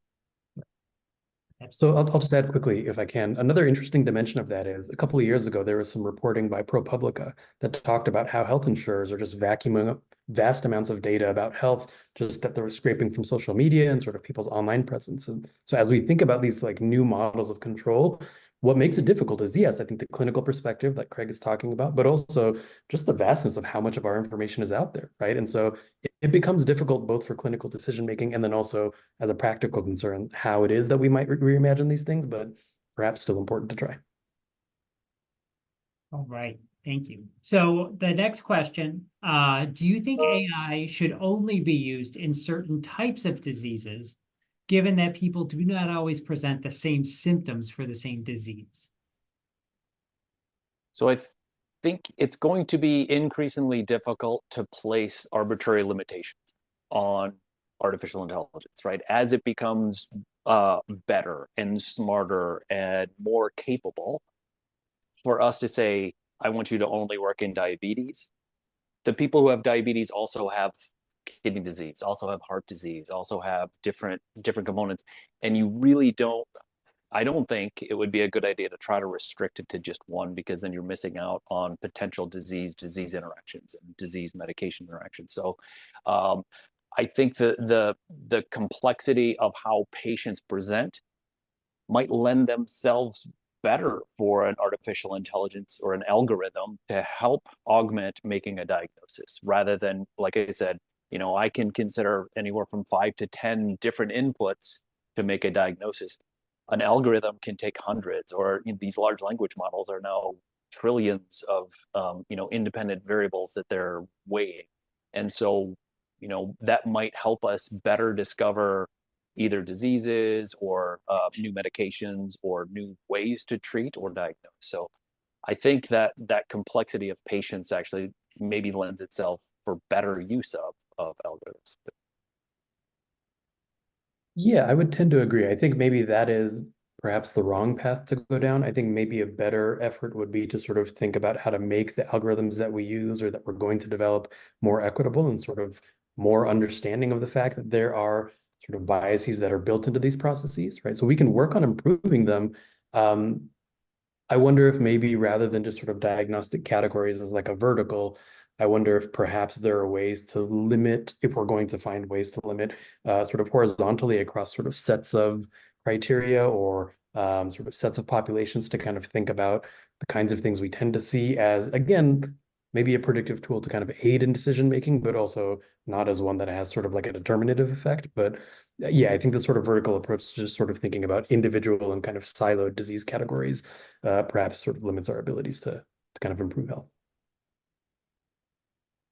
[SPEAKER 4] So I'll just add quickly, if I can. Another interesting dimension of that is a couple of years ago, there was some reporting by ProPublica that talked about how health insurers are just vacuuming up vast amounts of data about health, just that they're scraping from social media and sort of people's online presence. And so as we think about these like new models of control, what makes it difficult is, yes, I think the clinical perspective that Craig is talking about, but also just the vastness of how much of our information is out there, right? And so it becomes difficult both for clinical decision making and then also as a practical concern, how it is that we might reimagine these things, but perhaps still important to try.
[SPEAKER 1] All right, thank you. So the next question, do you think AI should only be used in certain types of diseases, given that people do not always present the same symptoms for the same disease?
[SPEAKER 3] So I think it's going to be increasingly difficult to place arbitrary limitations on artificial intelligence, right? As it becomes better and smarter and more capable, for us to say, I want you to only work in diabetes. The people who have diabetes also have kidney disease, also have heart disease, also have different components. And you really I don't think it would be a good idea to try to restrict it to just one, because then you're missing out on potential disease interactions and disease medication interactions. So I think the complexity of how patients present might lend themselves better for an artificial intelligence or an algorithm to help augment making a diagnosis, rather than, like I said, I can consider anywhere from 5 to 10 different inputs to make a diagnosis. an algorithm can take hundreds, or these large language models are now trillions of independent variables that they're weighing. And so, that might help us better discover either diseases or new medications or new ways to treat or diagnose. So I think that complexity of patients actually maybe lends itself for better use of algorithms.
[SPEAKER 4] Yeah, I would tend to agree. I think maybe that is perhaps the wrong path to go down. I think maybe a better effort would be to sort of think about how to make the algorithms that we use or that we're going to develop more equitable and sort of more understanding of the fact that there are sort of biases that are built into these processes, right? So we can work on improving them. I wonder if maybe rather than just sort of diagnostic categories as like a vertical, I wonder if perhaps there are ways to limit, if we're going to find ways to limit sort of horizontally across sort of sets of criteria or sort of sets of populations to kind of think about the kinds of things we tend to see as, again, maybe a predictive tool to kind of aid in decision making, but also not as one that has sort of like a determinative effect. But yeah, I think the sort of vertical approach is just sort of thinking about individual and kind of siloed disease categories, perhaps sort of limits our abilities to kind of improve health.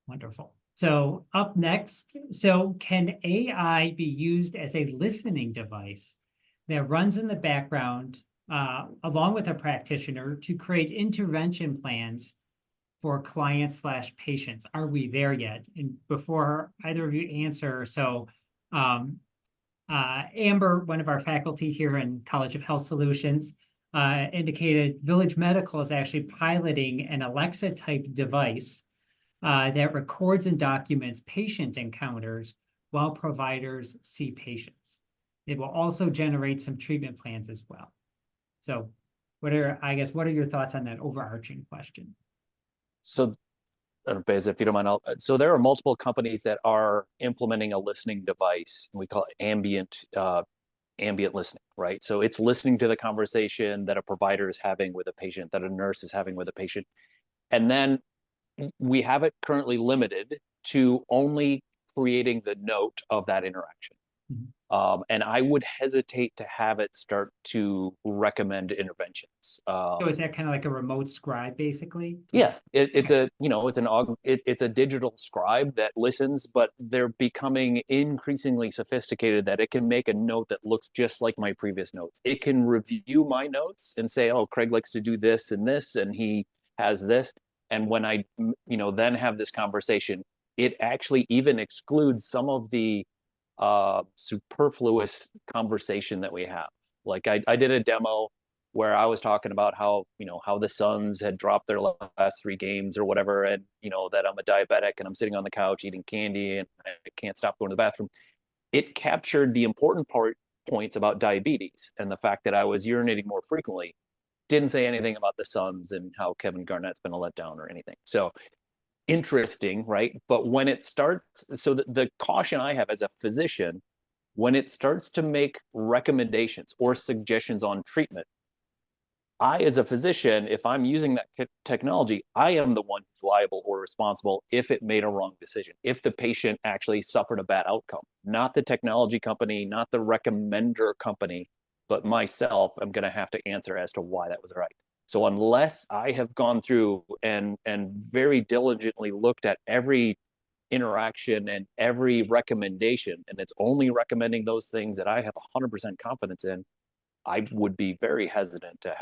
[SPEAKER 1] Wonderful. So up next, so can AI be used as a listening device that runs in the background along with a practitioner to create intervention plans for clients/patients? Are we there yet? And before either of you answer, so Amber, one of our faculty here in College of Health Solutions, indicated Village Medical is actually piloting an Alexa-type device that records and documents patient encounters while providers see patients. It will also generate some treatment plans as well. So what are your thoughts on that overarching question?
[SPEAKER 3] So, Beza, if you don't mind, so there are multiple companies that are implementing a listening device. We call it ambient listening, right? So it's listening to the conversation that a provider is having with a patient, that a nurse is having with a patient. And then we have it currently limited to only creating the note of that interaction. Mm-hmm. And I would hesitate to have it start to recommend interventions.
[SPEAKER 1] So is that kind of like a remote scribe, basically?
[SPEAKER 3] Yeah, it's a digital scribe that listens, but they're becoming increasingly sophisticated that it can make a note that looks just like my previous notes. It can review my notes and say, oh, Craig likes to do this, and he has this. And when I, then have this conversation, it actually even excludes some of the superfluous conversation that we have. Like I did a demo where I was talking about how the Suns had dropped their last 3 games or whatever, and that I'm a diabetic and I'm sitting on the couch eating candy and I can't stop going to the bathroom. It captured the important points about diabetes and the fact that I was urinating more frequently. Didn't say anything about the Suns and how Kevin Garnett's been a letdown or anything. So interesting, right? But when it starts, so the caution I have as a physician, when it starts to make recommendations or suggestions on treatment, I, as a physician, if I'm using that technology, I am the one who's liable or responsible if it made a wrong decision, if the patient actually suffered a bad outcome, not the technology company, not the recommender company, but myself. I'm going to have to answer as to why that was right. So unless I have gone through and very diligently looked at every interaction and every recommendation, and it's only recommending those things that I have 100% confidence in, I would be very hesitant to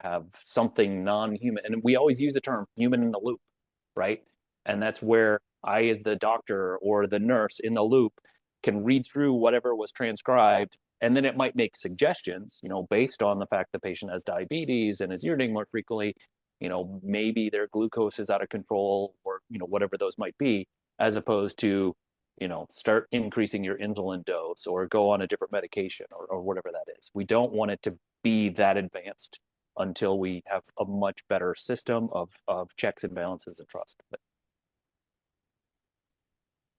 [SPEAKER 3] have something non-human. And we always use the term human in the loop, right? And that's where I, as the doctor or the nurse in the loop, can read through whatever was transcribed, and then it might make suggestions, based on the fact the patient has diabetes and is urinating more frequently, maybe their glucose is out of control, or, whatever those might be, as opposed to, start increasing your insulin dose or go on a different medication or whatever that is. We don't want it to be that advanced until we have a much better system of checks and balances and trust.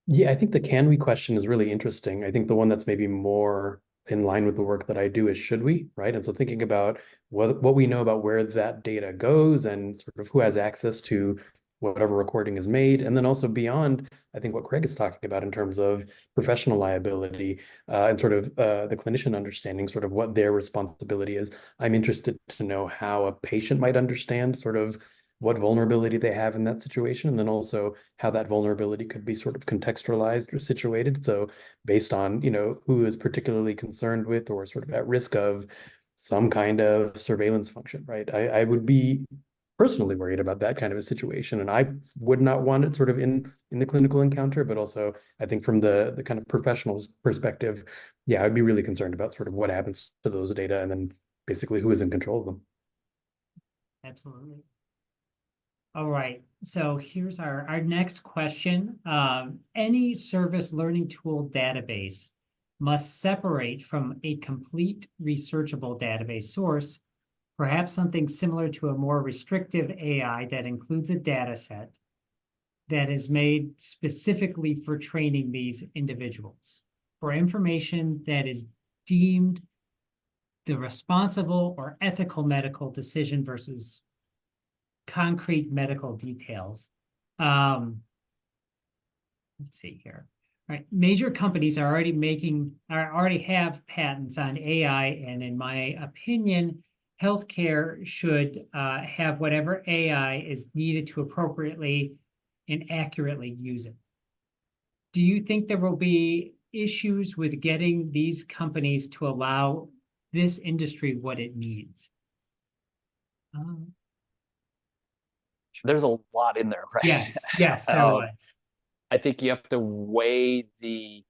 [SPEAKER 4] Yeah, I think the can we question is really interesting. I think the one that's maybe more in line with the work that I do is should we, right? And so thinking about what we know about where that data goes and sort of who has access to whatever recording is made, and then also beyond, I think what Craig is talking about in terms of professional liability and sort of the clinician understanding sort of what their responsibility is. I'm interested to know how a patient might understand sort of what vulnerability they have in that situation, and then also how that vulnerability could be sort of contextualized or situated. So based on, who is particularly concerned with or sort of at risk of some kind of surveillance function, right? I would be personally worried about that kind of a situation, and I would not want it sort of in the clinical encounter, but also I think from the kind of professional's perspective, yeah, I'd be really concerned about sort of what happens to those data and then basically who is in control of them.
[SPEAKER 1] Absolutely. All right, so here's our next question. Any service learning tool database must separate from a complete researchable database source, perhaps something similar to a more restrictive AI that includes a data set that is made specifically for training these individuals for information that is deemed the responsible or ethical medical decision versus concrete medical details. Let's see here. All right, major companies are already have patents on AI, and in my opinion, healthcare should have whatever AI is needed to appropriately and accurately use it. Do you think there will be issues with getting these companies to allow this industry what it needs?
[SPEAKER 3] There's a lot in there, right?
[SPEAKER 1] Yes, there was.
[SPEAKER 3] I think you have to weigh the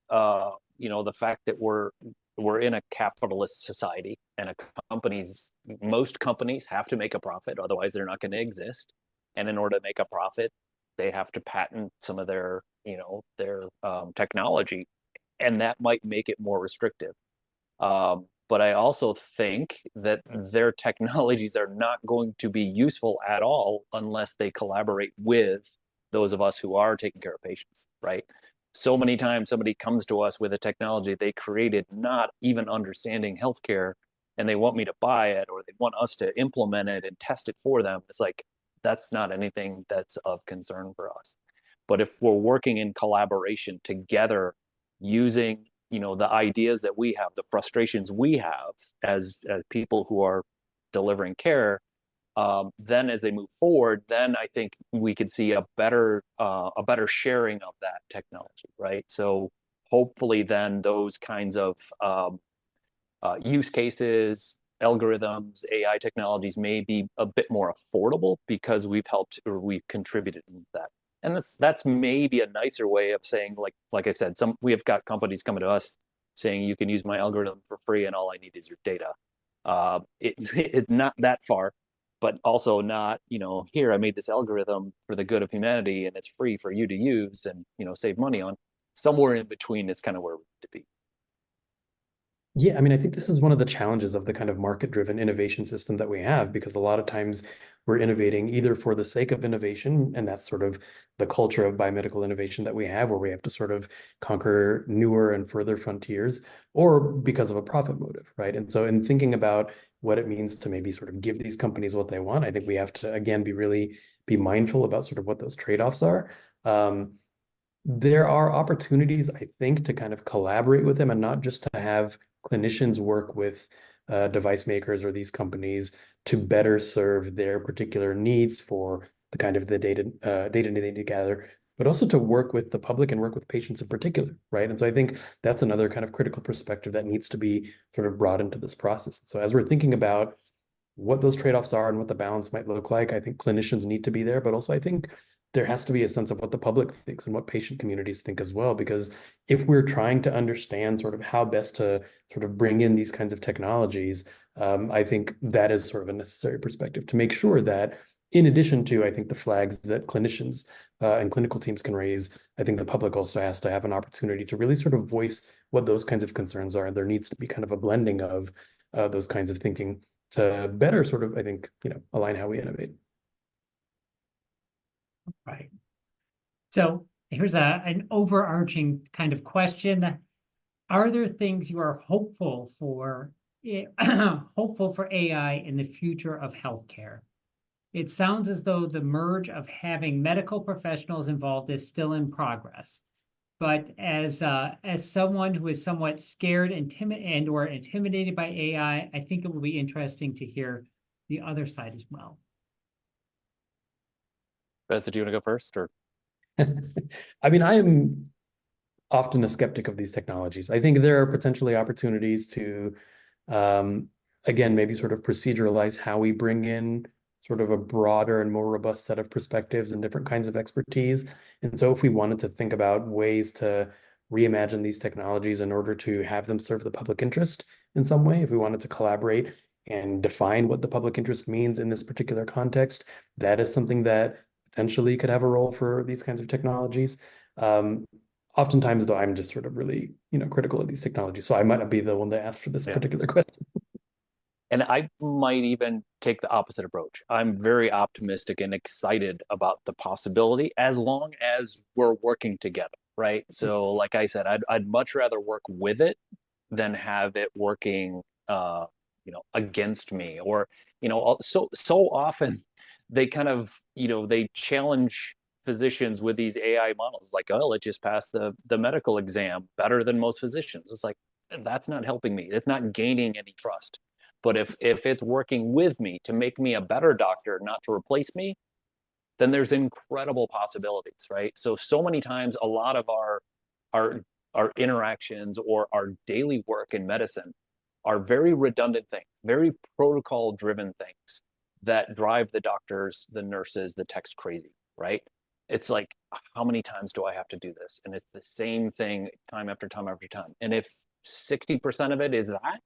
[SPEAKER 3] fact that we're in a capitalist society, and most companies have to make a profit, otherwise they're not going to exist. And in order to make a profit, they have to patent some of their technology, and that might make it more restrictive. But I also think that their technologies are not going to be useful at all unless they collaborate with those of us who are taking care of patients, right? So many times somebody comes to us with a technology they created not even understanding healthcare, and they want me to buy it, or they want us to implement it and test it for them. It's like, that's not anything that's of concern for us. But if we're working in collaboration together, using the ideas that we have, the frustrations we have as people who are delivering care, then as they move forward, then I think we could see a better sharing of that technology, right? So hopefully then those kinds of use cases, algorithms, AI technologies may be a bit more affordable because we've helped or we've contributed in that. And that's maybe a nicer way of saying, like I said, we have got companies coming to us saying you can use my algorithm for free and all I need is your data. It's not that far, but also not, here, I made this algorithm for the good of humanity and it's free for you to use and, save money on. Somewhere in between is kind of where we need to be.
[SPEAKER 4] Yeah, I mean, I think this is one of the challenges of the kind of market-driven innovation system that we have, because a lot of times we're innovating either for the sake of innovation, and that's sort of the culture of biomedical innovation that we have, where we have to sort of conquer newer and further frontiers, or because of a profit motive, right? And so in thinking about what it means to maybe sort of give these companies what they want, I think we have to, again, be mindful about sort of what those trade-offs are. There are opportunities, I think, to kind of collaborate with them and not just to have clinicians work with device makers or these companies to better serve their particular needs for the kind of the data they need to gather, but also to work with the public and work with patients in particular, right? And so I think that's another kind of critical perspective that needs to be sort of brought into this process. So as we're thinking about what those trade-offs are and what the balance might look like, I think clinicians need to be there, but also I think there has to be a sense of what the public thinks and what patient communities think as well, because if we're trying to understand sort of how best to sort of bring in these kinds of technologies, I think that is sort of a necessary perspective to make sure that in addition to, I think, the flags that clinicians and clinical teams can raise, I think the public also has to have an opportunity to really sort of voice what those kinds of concerns are. And there needs to be kind of a blending of those kinds of thinking to better sort of, I think, align how we innovate.
[SPEAKER 1] Right. So here's an overarching kind of question. Are there things you are hopeful for AI in the future of healthcare? It sounds as though the merge of having medical professionals involved is still in progress. But as someone who is somewhat scared and or intimidated by AI, I think it will be interesting to hear the other side as well.
[SPEAKER 3] Beza, do you want to go first, or?
[SPEAKER 4] I mean, I am often a skeptic of these technologies. I think there are potentially opportunities to, again, maybe sort of proceduralize how we bring in sort of a broader and more robust set of perspectives and different kinds of expertise. And so if we wanted to think about ways to reimagine these technologies in order to have them serve the public interest in some way, if we wanted to collaborate and define what the public interest means in this particular context, that is something that potentially could have a role for these kinds of technologies. Oftentimes, though, I'm just sort of really, critical of these technologies. So I might not be the one to ask for this particular question.
[SPEAKER 3] And I might even take the opposite approach. I'm very optimistic and excited about the possibility as long as we're working together, right? So like I said, I'd much rather work with it than have it working, against me, or, so often they kind of, they challenge physicians with these AI models, like, oh, it just passed the medical exam better than most physicians. It's like, that's not helping me. It's not gaining any trust. But if it's working with me to make me a better doctor, not to replace me, then there's incredible possibilities, right? So many times, a lot of our interactions or our daily work in medicine are very redundant things, very protocol-driven things that drive the doctors, the nurses, the techs crazy, right? It's like, how many times do I have to do this? And it's the same thing time after time after time. And if 60% of it is that,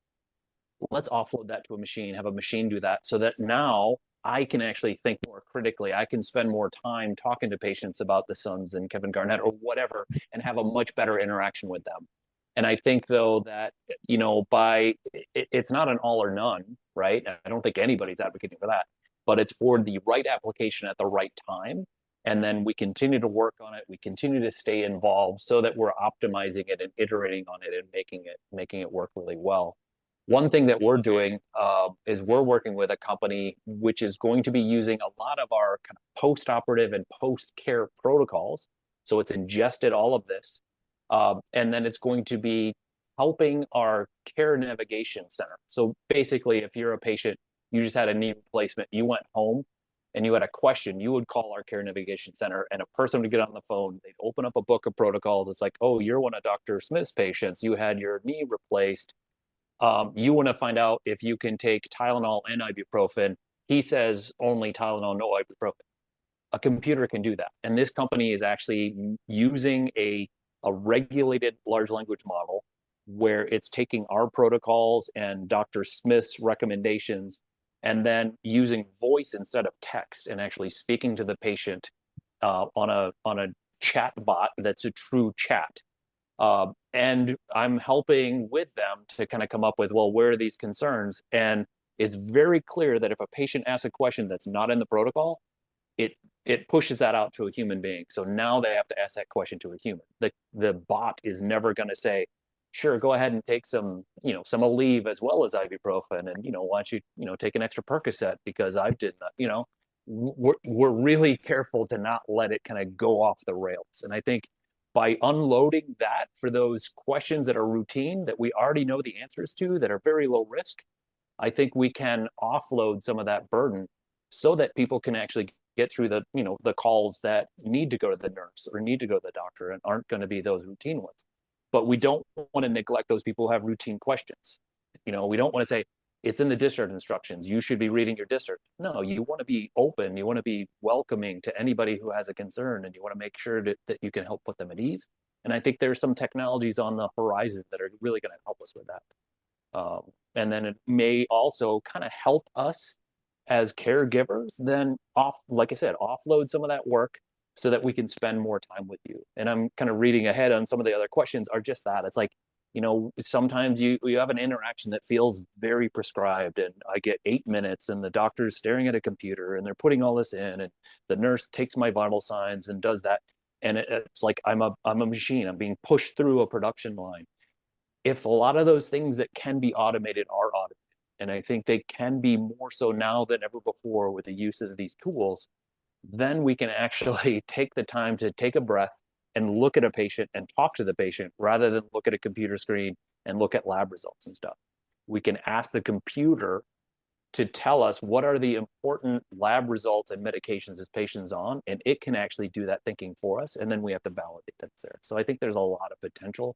[SPEAKER 3] let's offload that to a machine, have a machine do that, so that now I can actually think more critically. I can spend more time talking to patients about the Suns and Kevin Garnett or whatever, and have a much better interaction with them. And I think, though, that, it's not an all or none, right? I don't think anybody's advocating for that, but it's for the right application at the right time. And then we continue to work on it. We continue to stay involved so that we're optimizing it and iterating on it and making it work really well. One thing that we're doing is we're working with a company which is going to be using a lot of our kind of post-operative and post-care protocols. So it's ingested all of this. And then it's going to be helping our care navigation center. So basically, if you're a patient, you just had a knee replacement, you went home and you had a question, you would call our care navigation center, and a person would get on the phone, they'd open up a book of protocols. It's like, oh, you're one of Dr. Smith's patients, you had your knee replaced. You want to find out if you can take Tylenol and ibuprofen. He says only Tylenol, no ibuprofen. A computer can do that. And this company is actually using a regulated large language model where it's taking our protocols and Dr. Smith's recommendations and then using voice instead of text and actually speaking to the patient on a chat bot that's a true chat. And I'm helping with them to kind of come up with, well, where are these concerns? And it's very clear that if a patient asks a question that's not in the protocol, it pushes that out to a human being. So now they have to ask that question to a human. The bot is never going to say, sure, go ahead and take some Aleve as well as ibuprofen, and why don't you take an extra Percocet because I did that. We're really careful to not let it kind of go off the rails. And I think by unloading that for those questions that are routine, that we already know the answers to, that are very low risk, I think we can offload some of that burden so that people can actually get through the calls that need to go to the nurse or need to go to the doctor and aren't going to be those routine ones. But we don't want to neglect those people who have routine questions. We don't want to say, it's in the discharge instructions, you should be reading your discharge. No, you want to be open, you want to be welcoming to anybody who has a concern, and you want to make sure that you can help put them at ease. And I think there's some technologies on the horizon that are really going to help us with that. And then it may also kind of help us as caregivers then like I said, offload some of that work so that we can spend more time with you. And I'm kind of reading ahead on some of the other questions are just that. It's like, sometimes you have an interaction that feels very prescribed, and I get 8 minutes and the doctor's staring at a computer and they're putting all this in, and the nurse takes my vital signs and does that. And it's like, I'm a machine, I'm being pushed through a production line. If a lot of those things that can be automated are automated, And I think they can be more so now than ever before with the use of these tools. Then we can actually take the time to take a breath and look at a patient and talk to the patient rather than look at a computer screen and look at lab results and stuff. We can ask the computer to tell us what are the important lab results and medications this patient's on, and it can actually do that thinking for us, and then we have to validate that's there. So I think there's a lot of potential,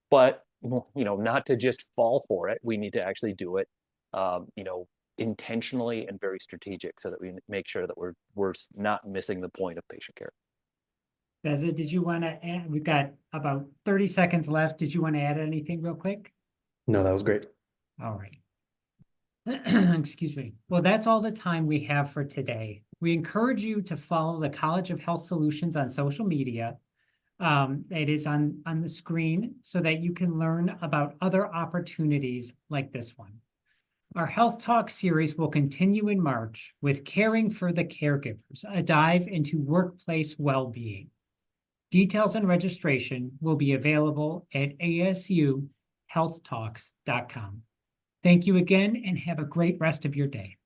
[SPEAKER 3] but not to just fall for it. We need to actually do it, intentionally and very strategic, so that we make sure that we're not missing the point of patient care.
[SPEAKER 1] Beza, did you want to add? We've got about 30 seconds left. Did you want to add anything real quick?
[SPEAKER 4] No, that was great.
[SPEAKER 1] All right. Excuse me. Well, that's all the time we have for today. We encourage you to follow the College of Health Solutions on social media. It is on the screen so that you can learn about other opportunities like this one. Our Health Talk series will continue in March with Caring for the Caregivers, a dive into workplace well-being. Details and registration will be available at asuhealthtalks.com. Thank you again and have a great rest of your day.